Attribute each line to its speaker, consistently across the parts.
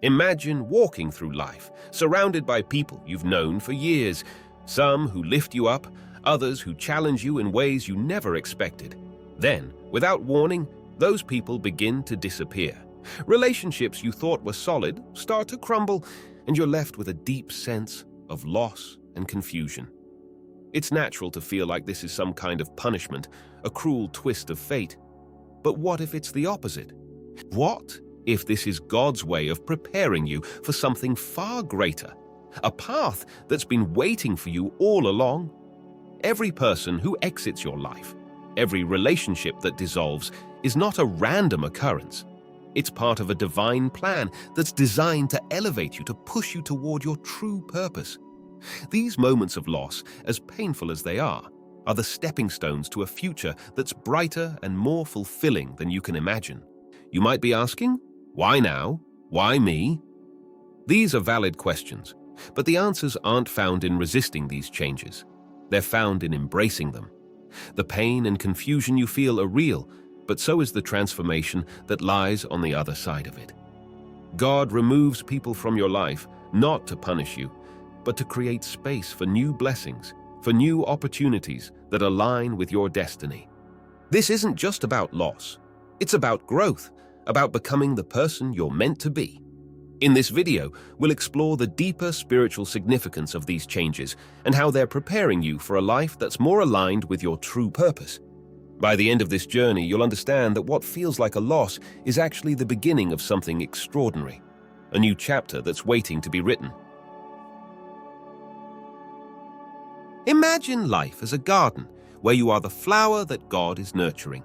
Speaker 1: Imagine walking through life, surrounded by people you've known for years, some who lift you up, others who challenge you in ways you never expected. Then, without warning, those people begin to disappear. Relationships you thought were solid start to crumble, and you're left with a deep sense of loss and confusion. It's natural to feel like this is some kind of punishment, a cruel twist of fate. But what if it's the opposite? What if this is God's way of preparing you for something far greater, a path that's been waiting for you all along? Every person who exits your life, every relationship that dissolves, is not a random occurrence. It's part of a divine plan that's designed to elevate you, to push you toward your true purpose. These moments of loss, as painful as they are the stepping stones to a future that's brighter and more fulfilling than you can imagine. You might be asking, why now? Why me? These are valid questions, but the answers aren't found in resisting these changes. They're found in embracing them. The pain and confusion you feel are real, but so is the transformation that lies on the other side of it. God removes people from your life, not to punish you, but to create space for new blessings, for new opportunities that align with your destiny. This isn't just about loss. It's about growth, about becoming the person you're meant to be. In this video, we'll explore the deeper spiritual significance of these changes and how they're preparing you for a life that's more aligned with your true purpose. By the end of this journey, you'll understand that what feels like a loss is actually the beginning of something extraordinary, a new chapter that's waiting to be written. Imagine life as a garden where you are the flower that God is nurturing.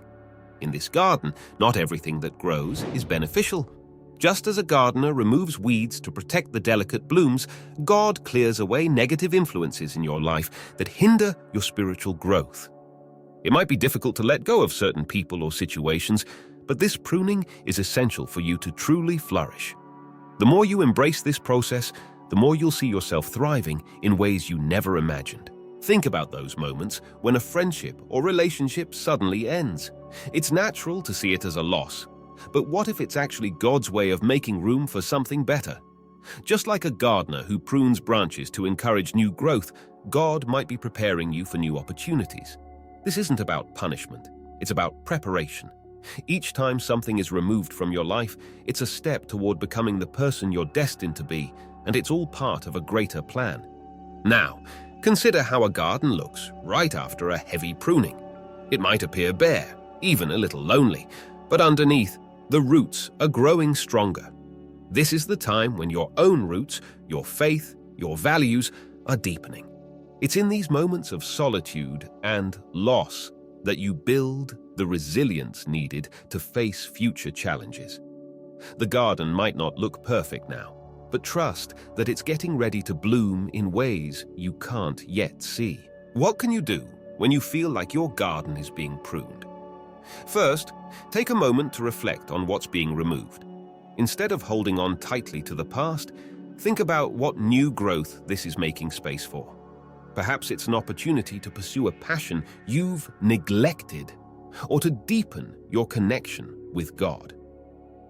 Speaker 1: In this garden, not everything that grows is beneficial. Just as a gardener removes weeds to protect the delicate blooms, God clears away negative influences in your life that hinder your spiritual growth. It might be difficult to let go of certain people or situations, but this pruning is essential for you to truly flourish. The more you embrace this process, the more you'll see yourself thriving in ways you never imagined. Think about those moments when a friendship or relationship suddenly ends. It's natural to see it as a loss, but what if it's actually God's way of making room for something better? Just like a gardener who prunes branches to encourage new growth, God might be preparing you for new opportunities. This isn't about punishment, it's about preparation. Each time something is removed from your life, it's a step toward becoming the person you're destined to be, and it's all part of a greater plan. Now, consider how a garden looks right after a heavy pruning. It might appear bare, even a little lonely, but underneath, the roots are growing stronger. This is the time when your own roots, your faith, your values are deepening. It's in these moments of solitude and loss that you build the resilience needed to face future challenges. The garden might not look perfect now, but trust that it's getting ready to bloom in ways you can't yet see. What can you do when you feel like your garden is being pruned? First, take a moment to reflect on what's being removed. Instead of holding on tightly to the past, think about what new growth this is making space for. Perhaps it's an opportunity to pursue a passion you've neglected, or to deepen your connection with God.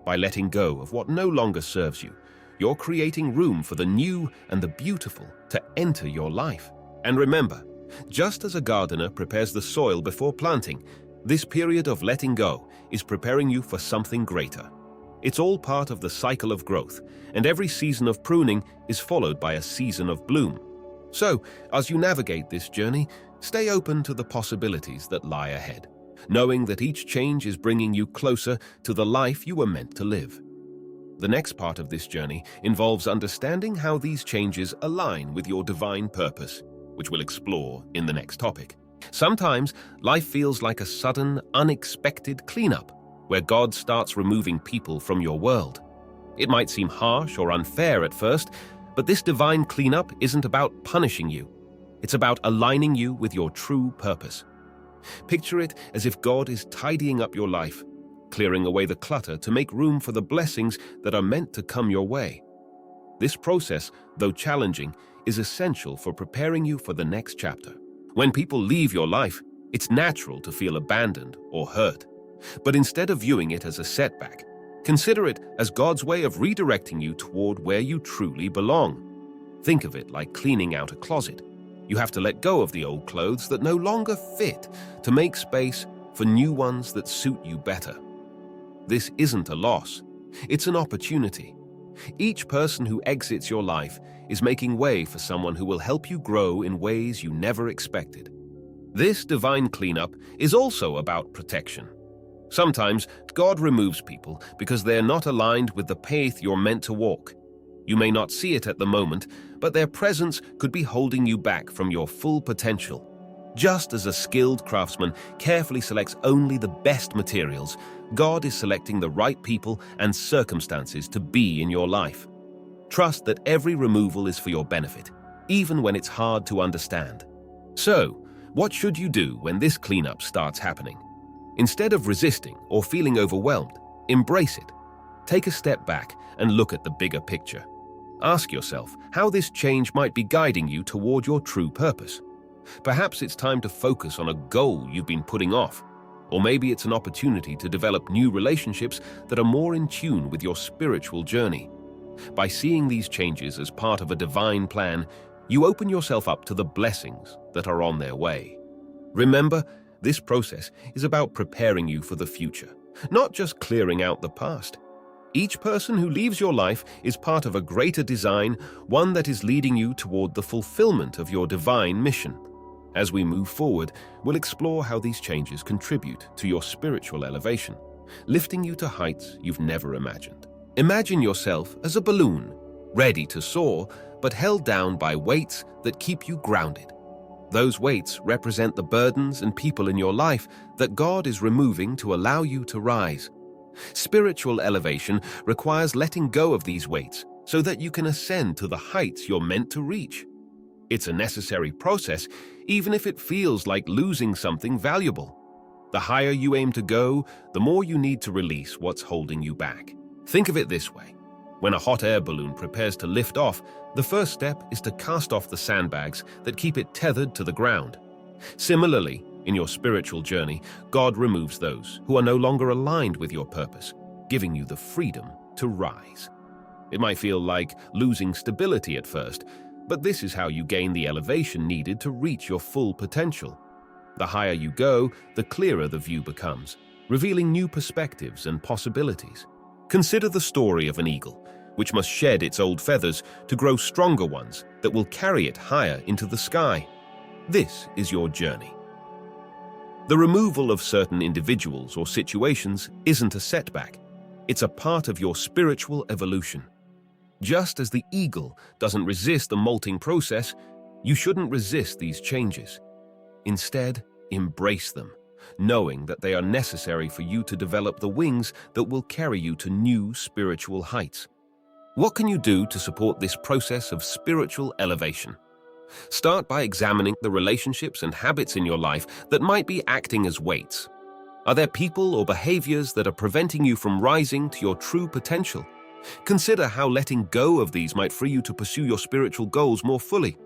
Speaker 1: By letting go of what no longer serves you, you're creating room for the new and the beautiful to enter your life. And remember, just as a gardener prepares the soil before planting, this period of letting go is preparing you for something greater. It's all part of the cycle of growth, and every season of pruning is followed by a season of bloom. So, as you navigate this journey, stay open to the possibilities that lie ahead, knowing that each change is bringing you closer to the life you were meant to live. The next part of this journey involves understanding how these changes align with your divine purpose, which we'll explore in the next topic. Sometimes, life feels like a sudden, unexpected cleanup, where God starts removing people from your world. It might seem harsh or unfair at first, but this divine cleanup isn't about punishing you. It's about aligning you with your true purpose. Picture it as if God is tidying up your life, clearing away the clutter to make room for the blessings that are meant to come your way. This process, though challenging, is essential for preparing you for the next chapter. When people leave your life, it's natural to feel abandoned or hurt. But instead of viewing it as a setback, Consider it as God's way of redirecting you toward where you truly belong. Think of it like cleaning out a closet. You have to let go of the old clothes that no longer fit to make space for new ones that suit you better. This isn't a loss, it's an opportunity. Each person who exits your life is making way for someone who will help you grow in ways you never expected. This divine cleanup is also about protection. Sometimes God removes people because they're not aligned with the path you're meant to walk. You may not see it at the moment, but their presence could be holding you back from your full potential. Just as a skilled craftsman carefully selects only the best materials, God is selecting the right people and circumstances to be in your life. Trust that every removal is for your benefit, even when it's hard to understand. So, what should you do when this cleanup starts happening? Instead of resisting or feeling overwhelmed, embrace it. Take a step back and look at the bigger picture. Ask yourself how this change might be guiding you toward your true purpose. Perhaps it's time to focus on a goal you've been putting off, or maybe it's an opportunity to develop new relationships that are more in tune with your spiritual journey. By seeing these changes as part of a divine plan, you open yourself up to the blessings that are on their way. Remember, this process is about preparing you for the future, not just clearing out the past. Each person who leaves your life is part of a greater design, one that is leading you toward the fulfillment of your divine mission. As we move forward, we'll explore how these changes contribute to your spiritual elevation, lifting you to heights you've never imagined. Imagine yourself as a balloon, ready to soar, but held down by weights that keep you grounded. Those weights represent the burdens and people in your life that God is removing to allow you to rise. Spiritual elevation requires letting go of these weights so that you can ascend to the heights you're meant to reach. It's a necessary process, even if it feels like losing something valuable. The higher you aim to go, the more you need to release what's holding you back. Think of it this way. When a hot air balloon prepares to lift off, the first step is to cast off the sandbags that keep it tethered to the ground. Similarly, in your spiritual journey, God removes those who are no longer aligned with your purpose, giving you the freedom to rise. It might feel like losing stability at first, but this is how you gain the elevation needed to reach your full potential. The higher you go, the clearer the view becomes, revealing new perspectives and possibilities. Consider the story of an eagle, which must shed its old feathers to grow stronger ones that will carry it higher into the sky. This is your journey. The removal of certain individuals or situations isn't a setback. It's a part of your spiritual evolution. Just as the eagle doesn't resist the molting process, you shouldn't resist these changes. Instead, embrace them, knowing that they are necessary for you to develop the wings that will carry you to new spiritual heights. What can you do to support this process of spiritual elevation? Start by examining the relationships and habits in your life that might be acting as weights. Are there people or behaviors that are preventing you from rising to your true potential? Consider how letting go of these might free you to pursue your spiritual goals more fully.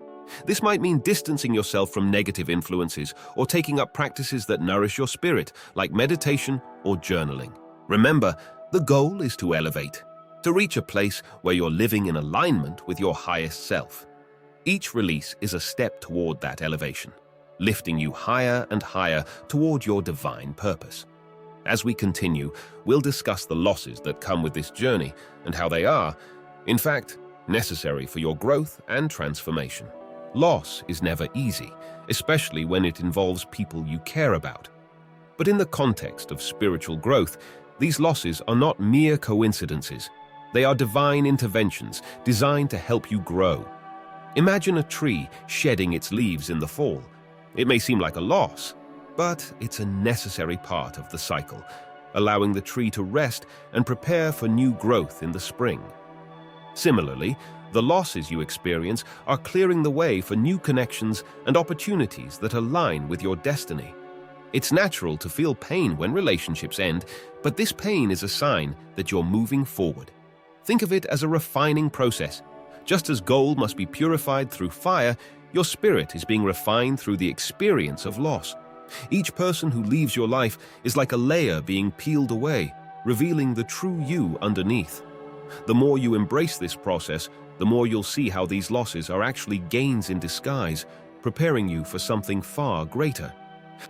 Speaker 1: This might mean distancing yourself from negative influences or taking up practices that nourish your spirit, like meditation or journaling. Remember, the goal is to elevate, to reach a place where you're living in alignment with your highest self. Each release is a step toward that elevation, lifting you higher and higher toward your divine purpose. As we continue, we'll discuss the losses that come with this journey and how they are, in fact, necessary for your growth and transformation. Loss is never easy, especially when it involves people you care about. But in the context of spiritual growth, these losses are not mere coincidences. They are divine interventions designed to help you grow. Imagine a tree shedding its leaves in the fall. It may seem like a loss, but it's a necessary part of the cycle, allowing the tree to rest and prepare for new growth in the spring. Similarly, the losses you experience are clearing the way for new connections and opportunities that align with your destiny. It's natural to feel pain when relationships end, but this pain is a sign that you're moving forward. Think of it as a refining process. Just as gold must be purified through fire, your spirit is being refined through the experience of loss. Each person who leaves your life is like a layer being peeled away, revealing the true you underneath. The more you embrace this process, the more you'll see how these losses are actually gains in disguise, preparing you for something far greater.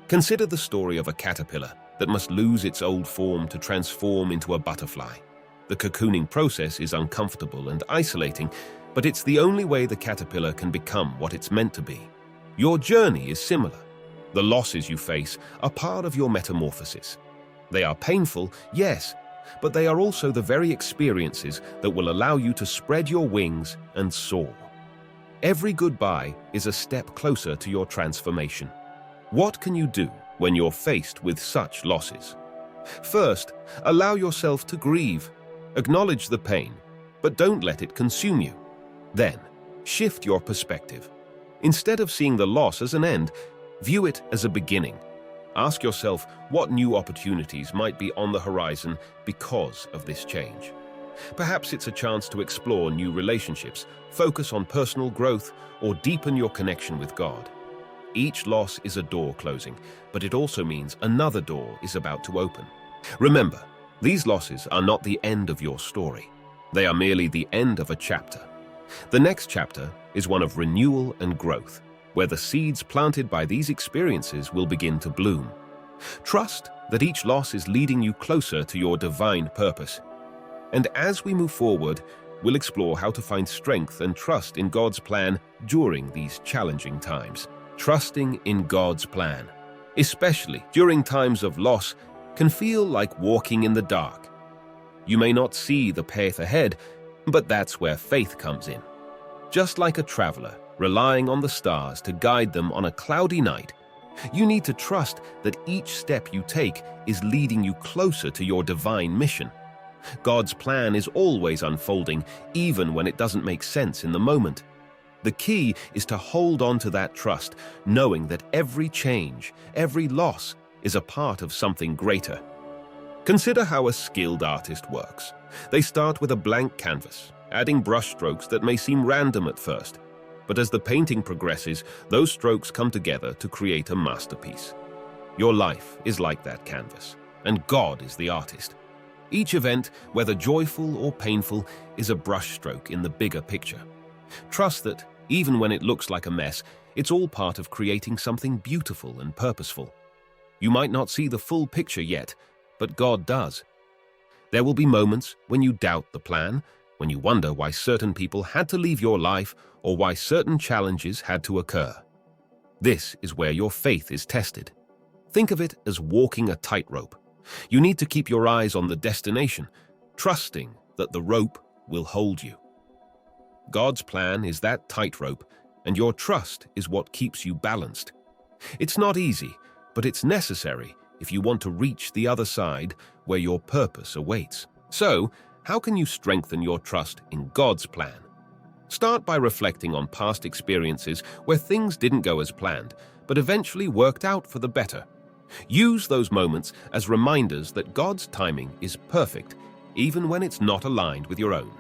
Speaker 1: Consider the story of a caterpillar that must lose its old form to transform into a butterfly. The cocooning process is uncomfortable and isolating, but it's the only way the caterpillar can become what it's meant to be. Your journey is similar. The losses you face are part of your metamorphosis. They are painful, yes, but they are also the very experiences that will allow you to spread your wings and soar. Every goodbye is a step closer to your transformation. What can you do when you're faced with such losses? First, allow yourself to grieve. Acknowledge the pain, but don't let it consume you. Then, shift your perspective. Instead of seeing the loss as an end, view it as a beginning. Ask yourself what new opportunities might be on the horizon because of this change. Perhaps it's a chance to explore new relationships, focus on personal growth, or deepen your connection with God. Each loss is a door closing, but it also means another door is about to open. Remember, these losses are not the end of your story. They are merely the end of a chapter. The next chapter is one of renewal and growth, where the seeds planted by these experiences will begin to bloom. Trust that each loss is leading you closer to your divine purpose. And as we move forward, we'll explore how to find strength and trust in God's plan during these challenging times. Trusting in God's plan, especially during times of loss, can feel like walking in the dark. You may not see the path ahead, but that's where faith comes in. Just like a traveler relying on the stars to guide them on a cloudy night, you need to trust that each step you take is leading you closer to your divine mission. God's plan is always unfolding, even when it doesn't make sense in the moment. The key is to hold on to that trust, knowing that every change, every loss, is a part of something greater. Consider how a skilled artist works. They start with a blank canvas, adding brushstrokes that may seem random at first. But as the painting progresses, those strokes come together to create a masterpiece. Your life is like that canvas, and God is the artist. Each event, whether joyful or painful, is a brushstroke in the bigger picture. Trust that, even when it looks like a mess, it's all part of creating something beautiful and purposeful. You might not see the full picture yet, but God does. There will be moments when you doubt the plan, when you wonder why certain people had to leave your life or why certain challenges had to occur. This is where your faith is tested. Think of it as walking a tightrope. You need to keep your eyes on the destination, trusting that the rope will hold you. God's plan is that tightrope, and your trust is what keeps you balanced. It's not easy, but it's necessary if you want to reach the other side where your purpose awaits. So, how can you strengthen your trust in God's plan? Start by reflecting on past experiences where things didn't go as planned, but eventually worked out for the better. Use those moments as reminders that God's timing is perfect, even when it's not aligned with your own.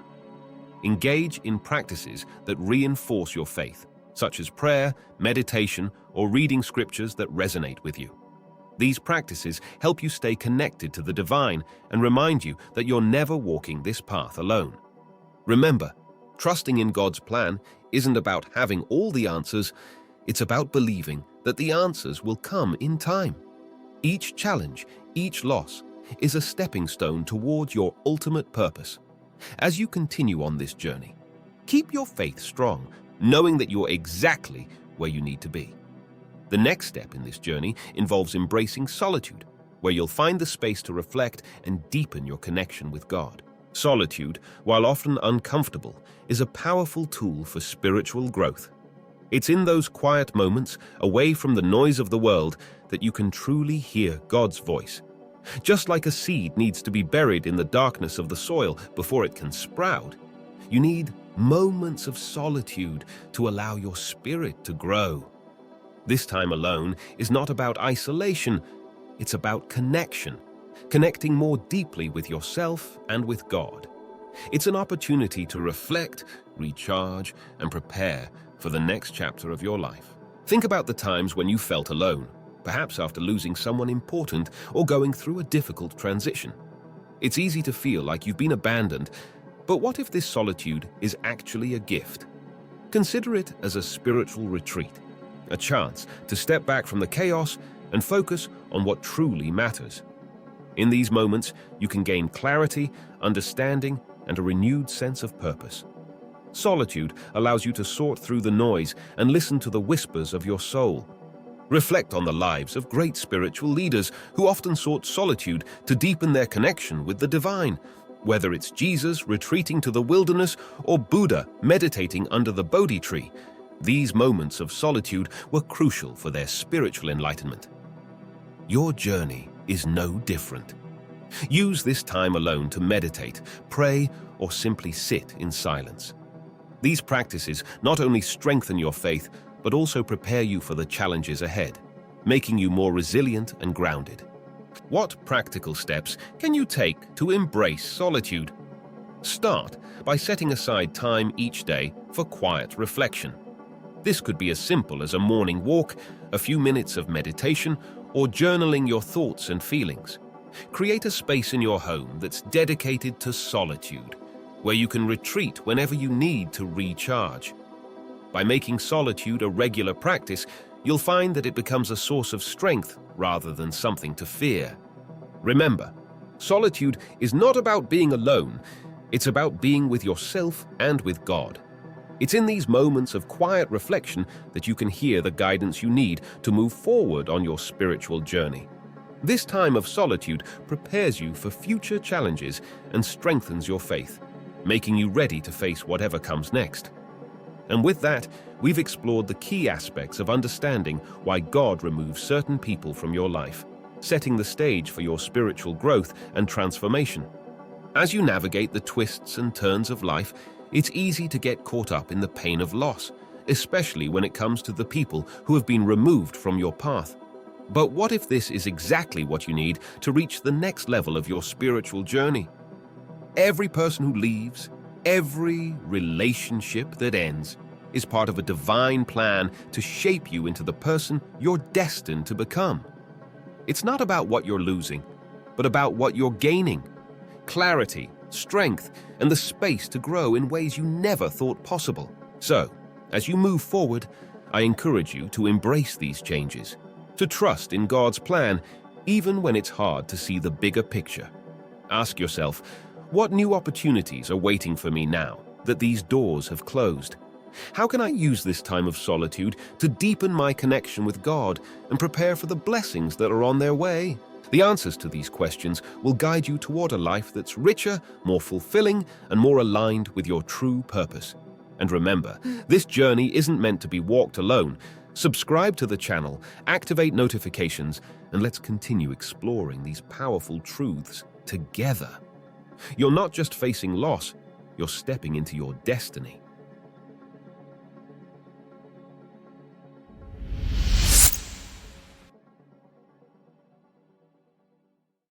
Speaker 1: Engage in practices that reinforce your faith, such as prayer, meditation, or reading scriptures that resonate with you. These practices help you stay connected to the divine and remind you that you're never walking this path alone. Remember, trusting in God's plan isn't about having all the answers, it's about believing that the answers will come in time. Each challenge, each loss, is a stepping stone toward your ultimate purpose. As you continue on this journey, keep your faith strong, knowing that you're exactly where you need to be. The next step in this journey involves embracing solitude, where you'll find the space to reflect and deepen your connection with God. Solitude, while often uncomfortable, is a powerful tool for spiritual growth. It's in those quiet moments, away from the noise of the world, that you can truly hear God's voice. Just like a seed needs to be buried in the darkness of the soil before it can sprout, you need moments of solitude to allow your spirit to grow. This time alone is not about isolation, it's about connection, connecting more deeply with yourself and with God. It's an opportunity to reflect, recharge, and prepare for the next chapter of your life. Think about the times when you felt alone, perhaps after losing someone important or going through a difficult transition. It's easy to feel like you've been abandoned, but what if this solitude is actually a gift? Consider it as a spiritual retreat, a chance to step back from the chaos and focus on what truly matters. In these moments, you can gain clarity, understanding, and a renewed sense of purpose. Solitude allows you to sort through the noise and listen to the whispers of your soul. Reflect on the lives of great spiritual leaders who often sought solitude to deepen their connection with the divine. Whether it's Jesus retreating to the wilderness or Buddha meditating under the Bodhi tree, these moments of solitude were crucial for their spiritual enlightenment. Your journey is no different. Use this time alone to meditate, pray, or simply sit in silence. These practices not only strengthen your faith, but also prepare you for the challenges ahead, making you more resilient and grounded. What practical steps can you take to embrace solitude? Start by setting aside time each day for quiet reflection. This could be as simple as a morning walk, a few minutes of meditation, or journaling your thoughts and feelings. Create a space in your home that's dedicated to solitude, where you can retreat whenever you need to recharge. By making solitude a regular practice, you'll find that it becomes a source of strength rather than something to fear. Remember, solitude is not about being alone, it's about being with yourself and with God. It's in these moments of quiet reflection that you can hear the guidance you need to move forward on your spiritual journey. This time of solitude prepares you for future challenges and strengthens your faith, making you ready to face whatever comes next. And with that, we've explored the key aspects of understanding why God removes certain people from your life, setting the stage for your spiritual growth and transformation. As you navigate the twists and turns of life, it's easy to get caught up in the pain of loss, especially when it comes to the people who have been removed from your path. But what if this is exactly what you need to reach the next level of your spiritual journey? Every person who leaves, every relationship that ends, is part of a divine plan to shape you into the person you're destined to become. It's not about what you're losing, but about what you're gaining. Clarity, strength, and the space to grow in ways you never thought possible. So, as you move forward, I encourage you to embrace these changes, to trust in God's plan, even when it's hard to see the bigger picture. Ask yourself, what new opportunities are waiting for me now that these doors have closed? How can I use this time of solitude to deepen my connection with God and prepare for the blessings that are on their way? The answers to these questions will guide you toward a life that's richer, more fulfilling, and more aligned with your true purpose. And remember, this journey isn't meant to be walked alone. Subscribe to the channel, activate notifications, and let's continue exploring these powerful truths together. You're not just facing loss, you're stepping into your destiny.